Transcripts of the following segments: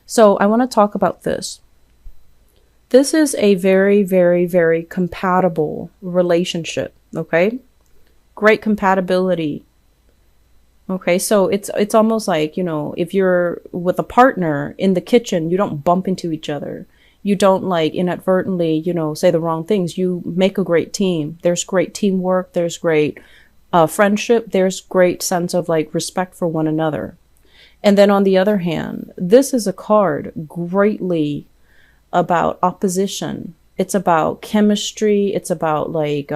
So I want to talk about this. This is a very, very, very compatible relationship. Okay. Great compatibility. Okay. So it's almost like, if you're with a partner in the kitchen, you don't bump into each other. You don't like inadvertently, say the wrong things. You make a great team. There's great teamwork. There's great friendship. There's great sense of like respect for one another. And then on the other hand, this is a card greatly about opposition. It's about chemistry. It's about like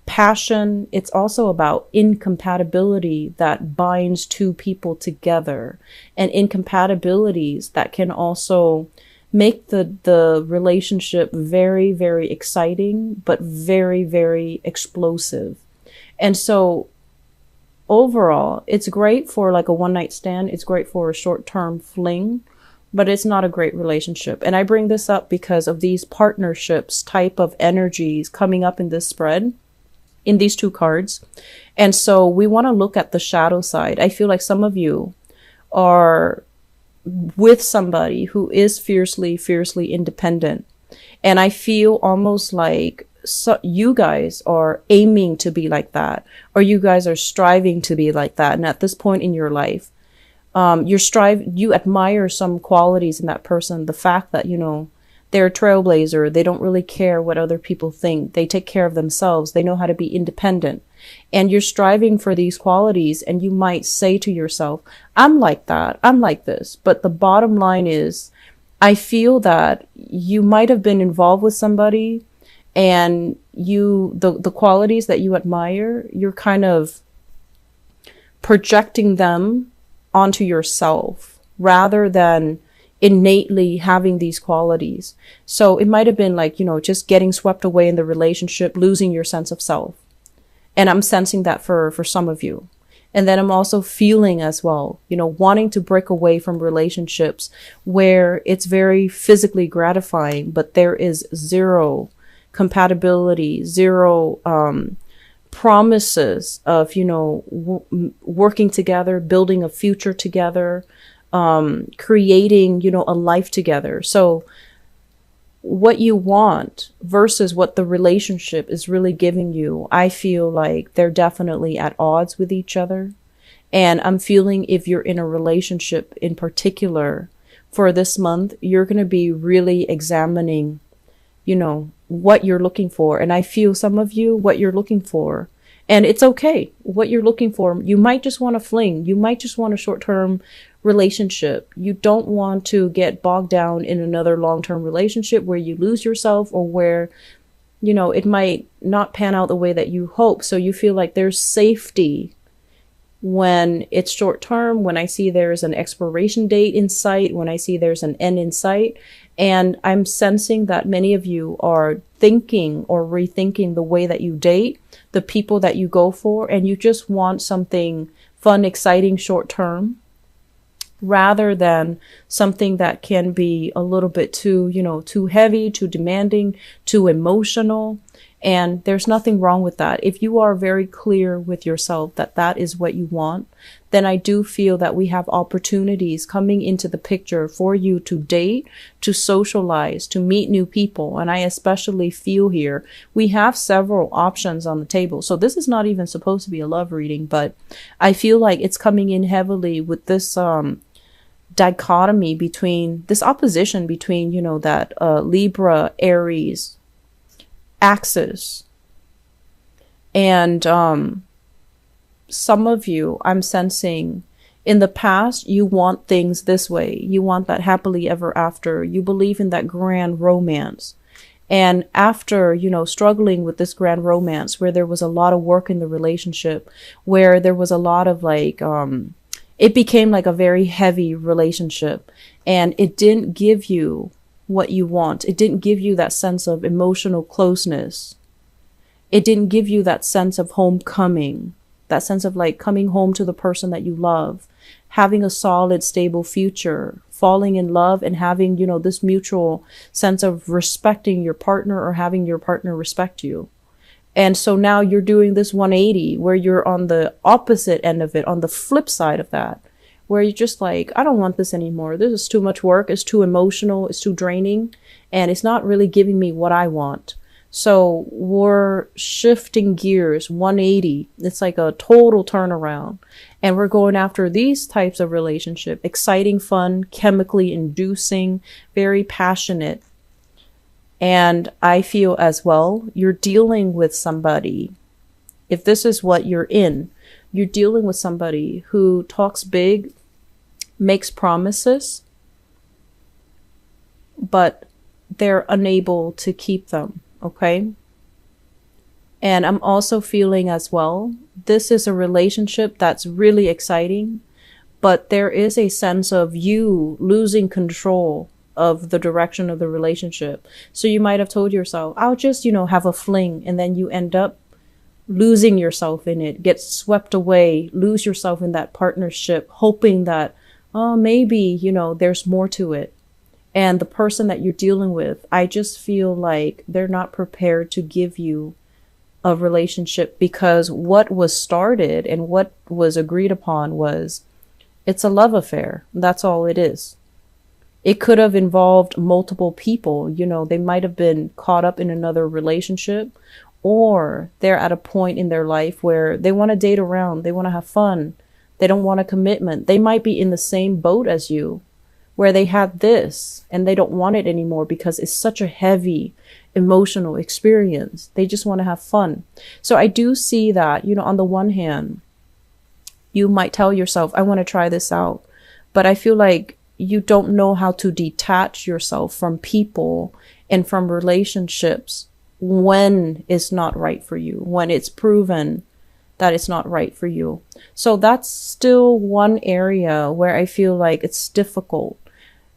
passion. It's also about incompatibility that binds two people together, and incompatibilities that can also make the relationship very, very exciting, but very, very explosive. And so overall, it's great for like a one night stand. It's great for a short term fling, but it's not a great relationship. And I bring this up because of these partnerships type of energies coming up in this spread in these two cards. And so we want to look at the shadow side. I feel like some of you are with somebody who is fiercely, fiercely independent. And I feel almost like you guys are aiming to be like that, or you guys are striving to be like that. And at this point in your life, you admire some qualities in that person. The fact that, they're a trailblazer. They don't really care what other people think. They take care of themselves. They know how to be independent. And you're striving for these qualities, and you might say to yourself, I'm like that. I'm like this. But the bottom line is, I feel that you might have been involved with somebody, and the qualities that you admire, you're kind of projecting them onto yourself rather than innately having these qualities. So it might have been like, just getting swept away in the relationship, losing your sense of self. And I'm sensing that for some of you. And then I'm also feeling as well, wanting to break away from relationships where it's very physically gratifying, but there is zero compatibility, zero promises of, working together, building a future together, creating, a life together. So what you want versus what the relationship is really giving you, I feel like they're definitely at odds with each other. And I'm feeling if you're in a relationship in particular for this month, you're going to be really examining, what you're looking for. And I feel some of you, what you're looking for, and it's okay. What you're looking for, you might just want a fling. You might just want a short-term relationship. You don't want to get bogged down in another long-term relationship where you lose yourself, or where, it might not pan out the way that you hope. So you feel like there's safety when it's short-term, when I see there's an expiration date in sight, when I see there's an end in sight. And I'm sensing that many of you are thinking or rethinking the way that you date, the people that you go for, and you just want something fun, exciting, short-term, rather than something that can be a little bit too, too heavy, too demanding, too emotional. And there's nothing wrong with that. If you are very clear with yourself that that is what you want, then I do feel that we have opportunities coming into the picture for you to date, to socialize, to meet new people. And I especially feel here, we have several options on the table. So this is not even supposed to be a love reading, but I feel like it's coming in heavily with this, dichotomy between this opposition between, that, Libra, Aries, axis. And some of you, I'm sensing in the past, you want things this way. You want that happily ever after. You believe in that grand romance. And after, struggling with this grand romance, where there was a lot of work in the relationship, where there was a lot of like, it became like a very heavy relationship, and it didn't give you what you want. It didn't give you that sense of emotional closeness. It didn't give you that sense of homecoming, that sense of like coming home to the person that you love, having a solid, stable future, falling in love, and having, this mutual sense of respecting your partner, or having your partner respect you. And so now you're doing this 180 where you're on the opposite end of it, on the flip side of that, where you're just like, I don't want this anymore. This is too much work. It's too emotional. It's too draining. And it's not really giving me what I want. So we're shifting gears 180. It's like a total turnaround. And we're going after these types of relationship, exciting, fun, chemically inducing, very passionate. And I feel as well, you're dealing with somebody. If this is what you're in, you're dealing with somebody who talks big, makes promises, but they're unable to keep them. Okay. And I'm also feeling as well, this is a relationship that's really exciting, but there is a sense of you losing control of the direction of the relationship. So you might have told yourself, I'll just, have a fling, and then you end up losing yourself in it, get swept away, lose yourself in that partnership, hoping that, oh, maybe, there's more to it. And the person that you're dealing with, I just feel like they're not prepared to give you a relationship, because what was started and what was agreed upon was, it's a love affair. That's all it is. It could have involved multiple people. They might have been caught up in another relationship, or they're at a point in their life where they want to date around. They want to have fun. They don't want a commitment. They might be in the same boat as you, where they had this and they don't want it anymore because it's such a heavy emotional experience. They just want to have fun. So I do see that, on the one hand, you might tell yourself, I want to try this out. But I feel like you don't know how to detach yourself from people and from relationships when it's not right for you, when it's proven that it's not right for you. So that's still one area where I feel like it's difficult.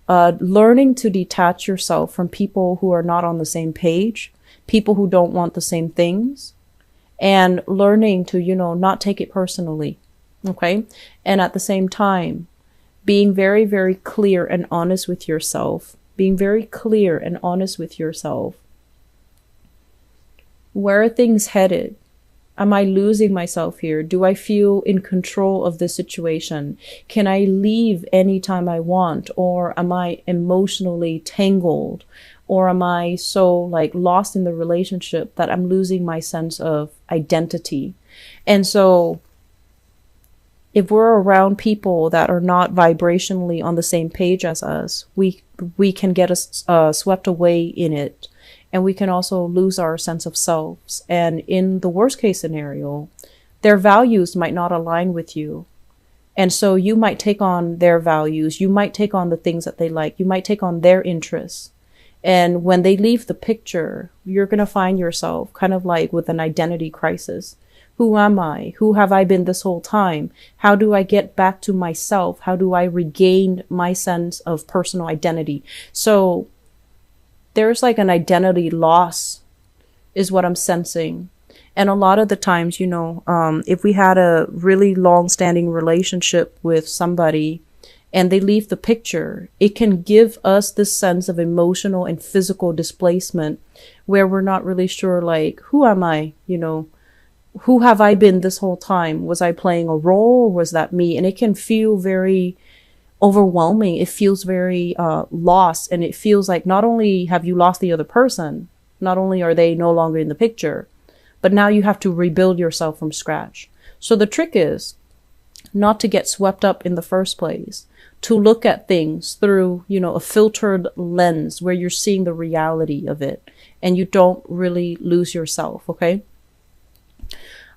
Learning to detach yourself from people who are not on the same page, people who don't want the same things, and learning to, not take it personally. Okay. And at the same time, being very, very clear and honest with yourself, being very clear and honest with yourself. Where are things headed? Am I losing myself here? Do I feel in control of the situation? Can I leave anytime I want? Or am I emotionally tangled? Or am I so lost in the relationship that I'm losing my sense of identity? And so if we're around people that are not vibrationally on the same page as us, we can get us swept away in it. And we can also lose our sense of selves. And in the worst case scenario, their values might not align with you. And so you might take on their values. You might take on the things that they like. You might take on their interests. And when they leave the picture, you're going to find yourself kind of like with an identity crisis. Who am I? Who have I been this whole time? How do I get back to myself? How do I regain my sense of personal identity? So there's an identity loss is what I'm sensing. And a lot of the times, if we had a really long-standing relationship with somebody and they leave the picture, it can give us this sense of emotional and physical displacement where we're not really sure, who am I? Who have I been this whole time? Was I playing a role, or was that me? And it can feel very overwhelming. It feels very lost. And it feels like not only have you lost the other person, not only are they no longer in the picture, but now you have to rebuild yourself from scratch. So the trick is not to get swept up in the first place, to look at things through, a filtered lens where you're seeing the reality of it and you don't really lose yourself. Okay.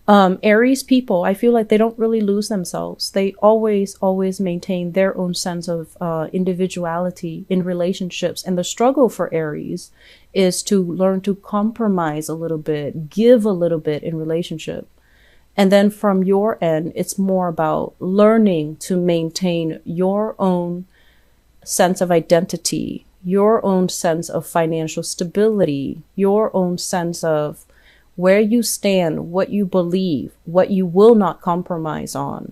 Aries people, I feel like they don't really lose themselves. They always maintain their own sense of individuality in relationships. And the struggle for Aries is to learn to compromise a little bit, give a little bit in relationship. And then from your end, it's more about learning to maintain your own sense of identity, your own sense of financial stability, your own sense of where you stand, what you believe, what you will not compromise on,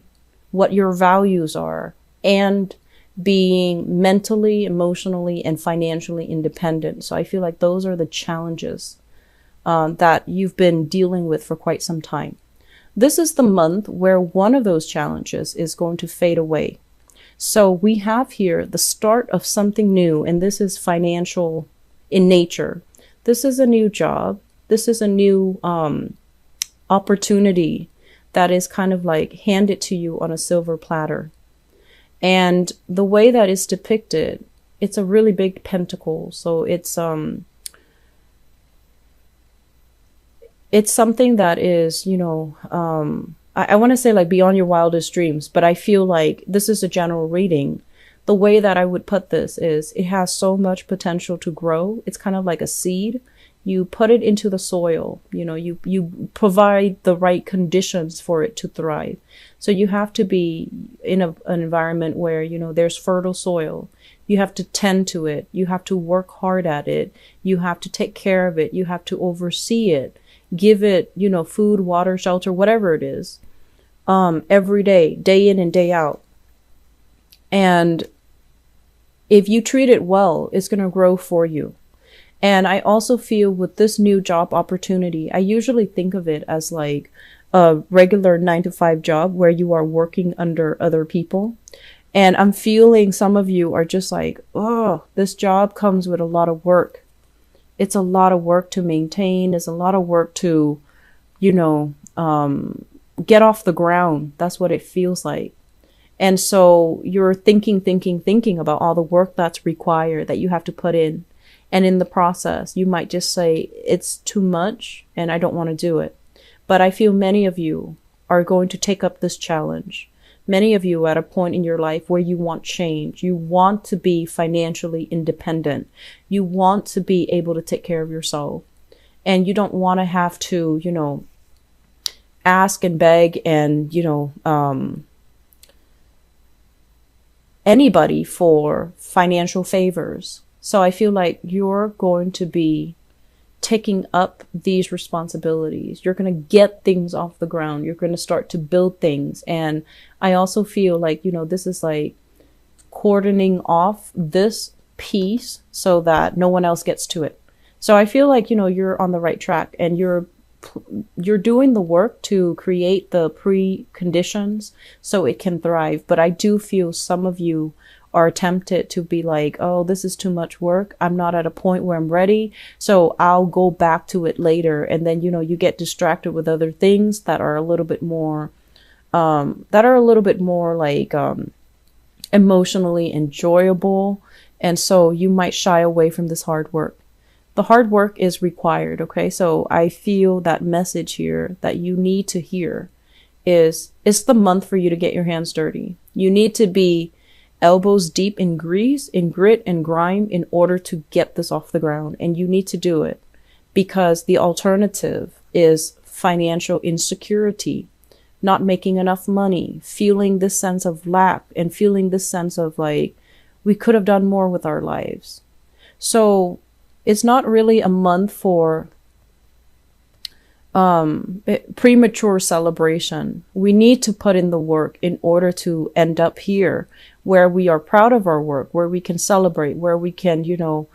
what your values are, and being mentally, emotionally, and financially independent. So I feel like those are the challenges that you've been dealing with for quite some time. This is the month where one of those challenges is going to fade away. So we have here the start of something new, and this is financial in nature. This is a new job. This is a new opportunity that is kind of like handed to you on a silver platter. And the way that is depicted, it's a really big pentacle. So it's something that is, you know, I want to say like beyond your wildest dreams, but I feel like this is a general reading. The way that I would put this is it has so much potential to grow. It's kind of like a seed. You put it into the soil, you know, you provide the right conditions for it to thrive. So you have to be in an environment where, you know, there's fertile soil. You have to tend to it. You have to work hard at it. You have to take care of it. You have to oversee it, give it, you know, food, water, shelter, whatever it is, every day, day in and day out. And if you treat it well, it's going to grow for you. And I also feel with this new job opportunity, I usually think of it as like a regular 9-to-5 job where you are working under other people. And I'm feeling some of you are just like, oh, this job comes with a lot of work. It's a lot of work to maintain. It's a lot of work to, you know, get off the ground. That's what it feels like. And so you're thinking about all the work that's required that you have to put in. And in the process, you might just say, it's too much and I don't want to do it. But I feel many of you are going to take up this challenge. Many of you at a point in your life where you want change. You want to be financially independent. You want to be able to take care of yourself. And you don't want to have to, you know, ask and beg and, you know, anybody for financial favors. So I feel like you're going to be taking up these responsibilities. You're going to get things off the ground. You're going to start to build things. And I also feel like, you know, this is like cordoning off this piece so that no one else gets to it. So I feel like, you know, you're on the right track and you're doing the work to create the preconditions so it can thrive. But I do feel some of you are tempted to be like, oh, this is too much work. I'm not at a point where I'm ready. So I'll go back to it later. And then, you know, you get distracted with other things that are a little bit more, like, emotionally enjoyable. And so you might shy away from this hard work. The hard work is required. Okay. So I feel that message here that you need to hear is it's the month for you to get your hands dirty. You need to be elbows deep in grease, in grit and grime in order to get this off the ground. And you need to do it because the alternative is financial insecurity, not making enough money, feeling this sense of lack and feeling this sense of like, we could have done more with our lives. So it's not really a month for premature celebration. We need to put in the work in order to end up here where we are proud of our work, where we can celebrate, where we can, you know,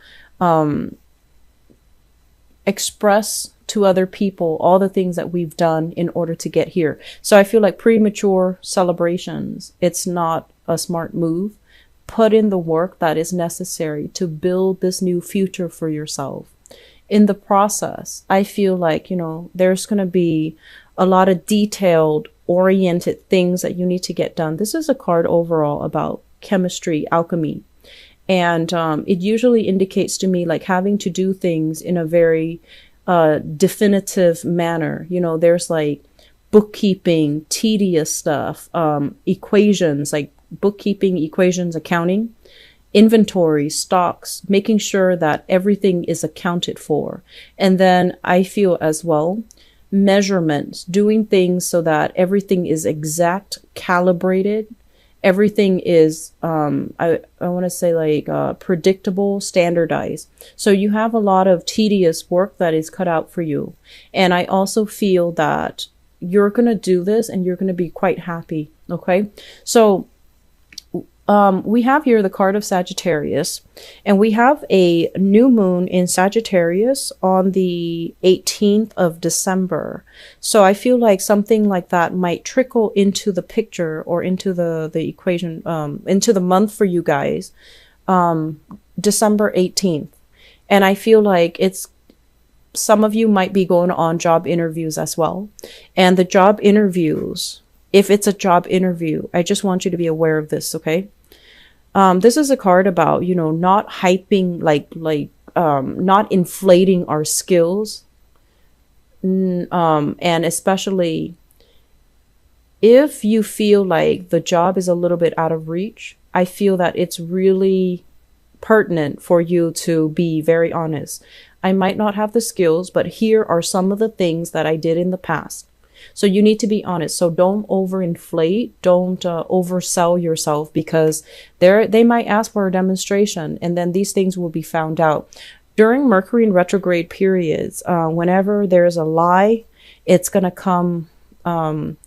express to other people all the things that we've done in order to get here. So I feel like premature celebrations, it's not a smart move. Put in the work that is necessary to build this new future for yourself. In the process, I feel like, you know, there's going to be a lot of detailed, oriented things that you need to get done. This is a card overall about chemistry, alchemy. And it usually indicates to me like having to do things in a very definitive manner. You know, there's like bookkeeping, tedious stuff, equations, like bookkeeping, equations, accounting, inventory, stocks, making sure that everything is accounted for. And then I feel as well, measurements, doing things so that everything is exact, calibrated. Everything is, I want to say like predictable, standardized. So you have a lot of tedious work that is cut out for you. And I also feel that you're going to do this and you're going to be quite happy. Okay. So we have here the card of Sagittarius, and we have a new moon in Sagittarius on the 18th of December. So I feel like something like that might trickle into the picture or into the equation, into the month for you guys, December 18th. And I feel like some of you might be going on job interviews as well. And the job interviews, if it's a job interview, I just want you to be aware of this, okay? This is a card about, not hyping, not inflating our skills. And especially if you feel like the job is a little bit out of reach, I feel that it's really pertinent for you to be very honest. I might not have the skills, but here are some of the things that I did in the past. So you need to be honest. So don't overinflate. Don't oversell yourself, because they might ask for a demonstration, and then these things will be found out. During Mercury in retrograde periods, whenever there's a lie, it's going to come,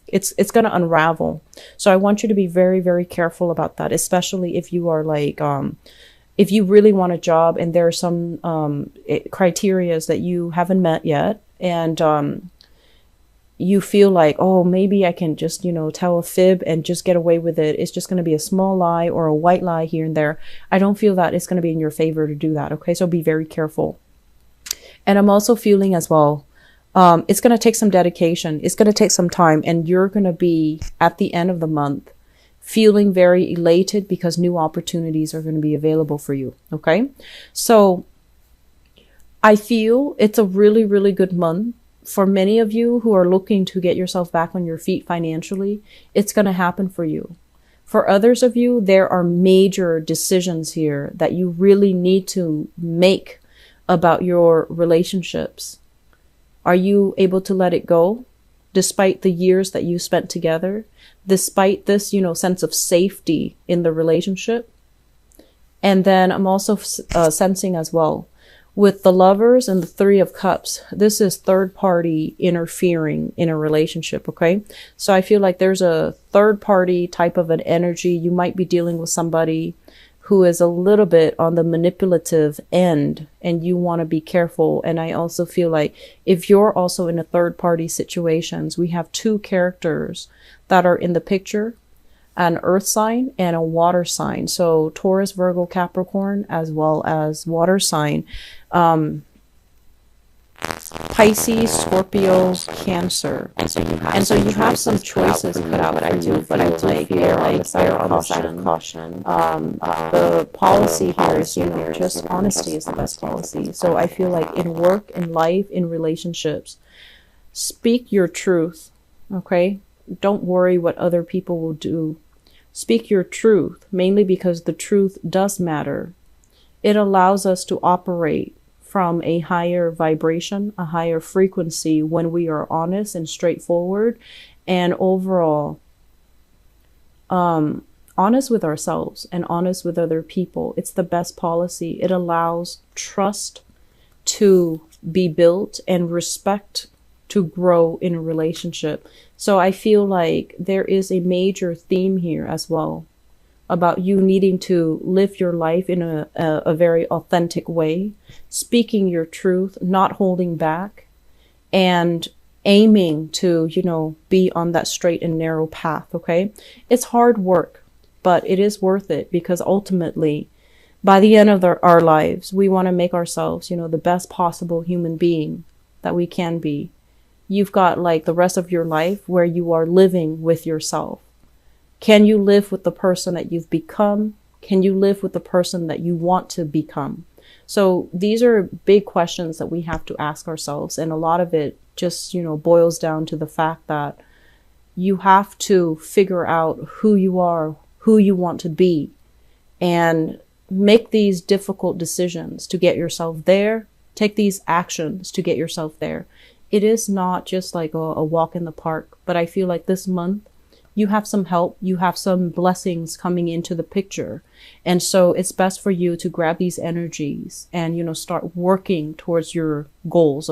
it's going to unravel. So I want you to be very, very careful about that, especially if you are like, if you really want a job and there are some criterias that you haven't met yet, and you feel like, oh, maybe I can just, tell a fib and just get away with it. It's just going to be a small lie or a white lie here and there. I don't feel that it's going to be in your favor to do that. Okay. So be very careful. And I'm also feeling as well, it's going to take some dedication. It's going to take some time, and you're going to be at the end of the month feeling very elated because new opportunities are going to be available for you. Okay. So I feel it's a really, really good month. For many of you who are looking to get yourself back on your feet financially, it's going to happen for you. For others of you, there are major decisions here that you really need to make about your relationships. Are you able to let it go despite the years that you spent together, despite this, sense of safety in the relationship? And then I'm also sensing as well, with the Lovers and the Three of Cups, this is third party interfering in a relationship, okay? So I feel like there's a third party type of an energy. You might be dealing with somebody who is a little bit on the manipulative end, and you want to be careful. And I also feel like if you're also in a third party situations, we have two characters that are in the picture, an earth sign and a water sign. So Taurus, Virgo, Capricorn, as well as water sign. Pisces, Scorpio, Cancer. And so you have some choices cut out, but I do feel like err on the side of caution. The policy here is, just honesty is the best policy. So I feel like in work, in life, in relationships, speak your truth, okay? Don't worry what other people will do. Speak your truth, mainly because the truth does matter. It allows us to operate from a higher vibration, a higher frequency when we are honest and straightforward, and overall honest with ourselves and honest with other people. It's the best policy. It allows trust to be built and respect to grow in a relationship. So I feel like there is a major theme here as well about you needing to live your life in a very authentic way, speaking your truth, not holding back, and aiming to, be on that straight and narrow path, okay? It's hard work, but it is worth it, because ultimately, by the end of our lives, we want to make ourselves, the best possible human being that we can be. You've got like the rest of your life where you are living with yourself. Can you live with the person that you've become? Can you live with the person that you want to become? So these are big questions that we have to ask ourselves. And a lot of it just, boils down to the fact that you have to figure out who you are, who you want to be, and make these difficult decisions to get yourself there. Take these actions to get yourself there. It is not just like a walk in the park, but I feel like this month you have some help, you have some blessings coming into the picture. And so it's best for you to grab these energies and, start working towards your goals. Okay?